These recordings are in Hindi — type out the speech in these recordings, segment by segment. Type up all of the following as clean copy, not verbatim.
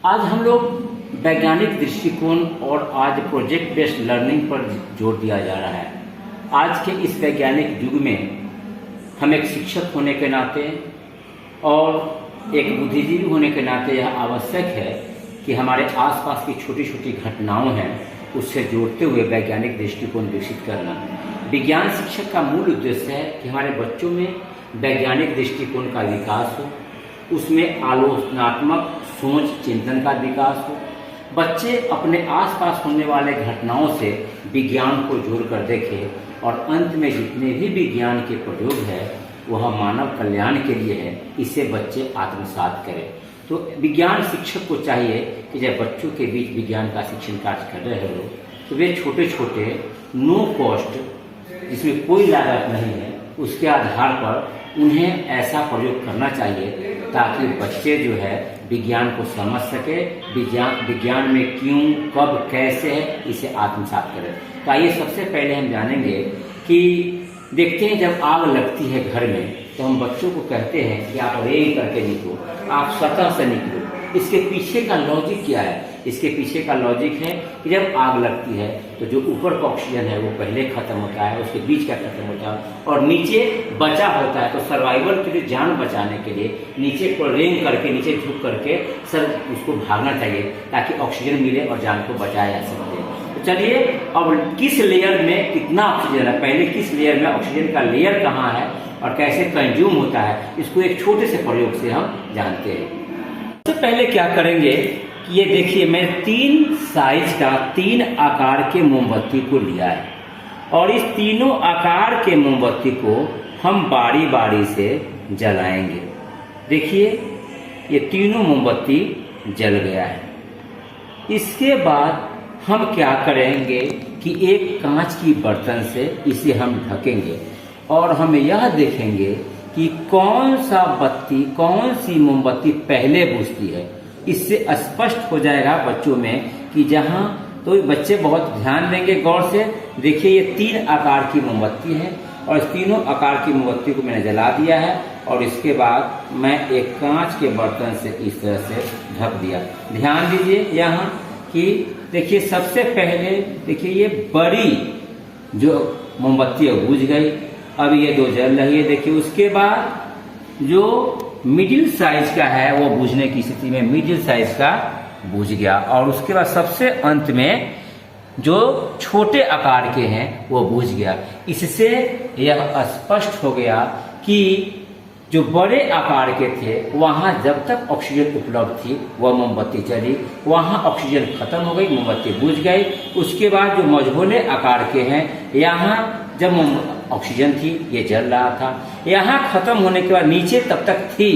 आज हम लोग वैज्ञानिक दृष्टिकोण और आज प्रोजेक्ट बेस्ड लर्निंग पर जोर दिया जा रहा है। आज के इस वैज्ञानिक युग में हम एक शिक्षक होने के नाते और एक बुद्धिजीवी होने के नाते यह आवश्यक है कि हमारे आसपास की छोटी छोटी घटनाओं हैं उससे जोड़ते हुए वैज्ञानिक दृष्टिकोण विकसित करना। विज्ञान शिक्षक का मूल उद्देश्य है कि हमारे बच्चों में वैज्ञानिक दृष्टिकोण का विकास हो, उसमें आलोचनात्मक सोच चिंतन का विकास हो, बच्चे अपने आसपास होने वाले घटनाओं से विज्ञान को जोड़कर देखें और अंत में जितने भी विज्ञान के प्रयोग है वह मानव कल्याण के लिए है, इसे बच्चे आत्मसात करें। तो विज्ञान शिक्षक को चाहिए कि जब बच्चों के बीच विज्ञान का शिक्षण कार्य कर रहे हो तो वे छोटे छोटे नो कॉस्ट जिसमें कोई लागत नहीं है उसके आधार पर उन्हें ऐसा प्रयोग करना चाहिए ताकि बच्चे जो है विज्ञान को समझ सके, विज्ञान में क्यों कब कैसे है इसे आत्मसात करें। तो आइए सबसे पहले हम जानेंगे कि देखते हैं जब आग लगती है घर में तो हम बच्चों को कहते हैं कि आप रेंग करके निकलो, आप सतह से निकलो। इसके पीछे का लॉजिक क्या है? इसके पीछे का लॉजिक है कि जब आग लगती है तो जो ऊपर का ऑक्सीजन है वो पहले खत्म होता है, उसके बीच का खत्म होता है और नीचे बचा होता है। तो सर्वाइवल के लिए, जान बचाने के लिए नीचे को रेंग करके, नीचे झुक करके सर उसको भागना चाहिए ताकि ऑक्सीजन मिले और जान को बचाया जा सके। तो चलिए अब किस लेयर में कितना ऑक्सीजन है, पहले किस लेयर में ऑक्सीजन का लेयर कहाँ है और कैसे कंज्यूम होता है, इसको एक छोटे से प्रयोग से हम जानते हैं। सबसे पहले क्या करेंगे कि ये देखिए मैं 3 साइज का 3 आकार के मोमबत्ती को लिया है और इस तीनों आकार के मोमबत्ती को हम बारी बारी से जलाएंगे। देखिए ये तीनों मोमबत्ती जल गया है। इसके बाद हम क्या करेंगे कि एक कांच की बर्तन से इसे हम ढकेंगे और हम यह देखेंगे कि कौन सा बत्ती, कौन सी मोमबत्ती पहले बुझती है। इससे स्पष्ट हो जाएगा बच्चों में कि जहां, तो बच्चे बहुत ध्यान देंगे गौर से। देखिए ये 3 आकार की मोमबत्ती है और इस तीनों आकार की मोमबत्ती को मैंने जला दिया है और इसके बाद मैं एक कांच के बर्तन से इस तरह से ढक दिया। ध्यान दीजिए यहाँ कि देखिए सबसे पहले देखिए ये बड़ी जो मोमबत्ती है बुझ गई, अब ये 2 जल रही है। देखिए उसके बाद जो मिडिल साइज का है वो बुझने की स्थिति में मिडिल साइज का बुझ गया और उसके बाद सबसे अंत में जो छोटे आकार के हैं वो बुझ गया। इससे यह स्पष्ट हो गया कि जो बड़े आकार के थे वहां जब तक ऑक्सीजन उपलब्ध थी वह मोमबत्ती जली, वहां ऑक्सीजन खत्म हो गई, मोमबत्ती बुझ गई। उसके बाद जो मझोले आकार के हैं यहाँ जब ऑक्सीजन थी ये जल रहा था, यहाँ खत्म होने के बाद नीचे तब तक थी,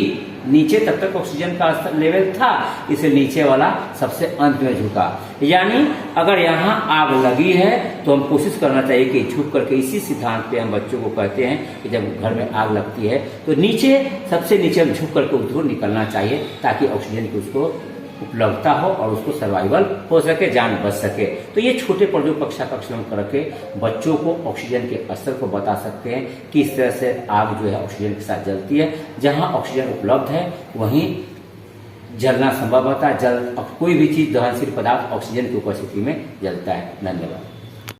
नीचे तब तक ऑक्सीजन का लेवल था, इसे नीचे वाला सबसे अंत में झुका। यानी अगर यहाँ आग लगी है तो हम कोशिश करना चाहिए कि झुक करके, इसी सिद्धांत पे हम बच्चों को कहते हैं कि जब घर में आग लगती है तो नीचे, सबसे नीचे हम झुक करके उसको निकलना चाहिए ताकि ऑक्सीजन की उसको उपलब्धता हो और उसको सर्वाइवल हो सके, जान बच सके। तो ये छोटे प्रयोग कक्षा कक्षा में करके बच्चों को ऑक्सीजन के स्तर को बता सकते हैं कि इस तरह से आग जो है ऑक्सीजन के साथ जलती है। जहां ऑक्सीजन उपलब्ध है वहीं जलना संभव होता है। कोई भी चीज दहनशील पदार्थ ऑक्सीजन की उपस्थिति में जलता है। धन्यवाद।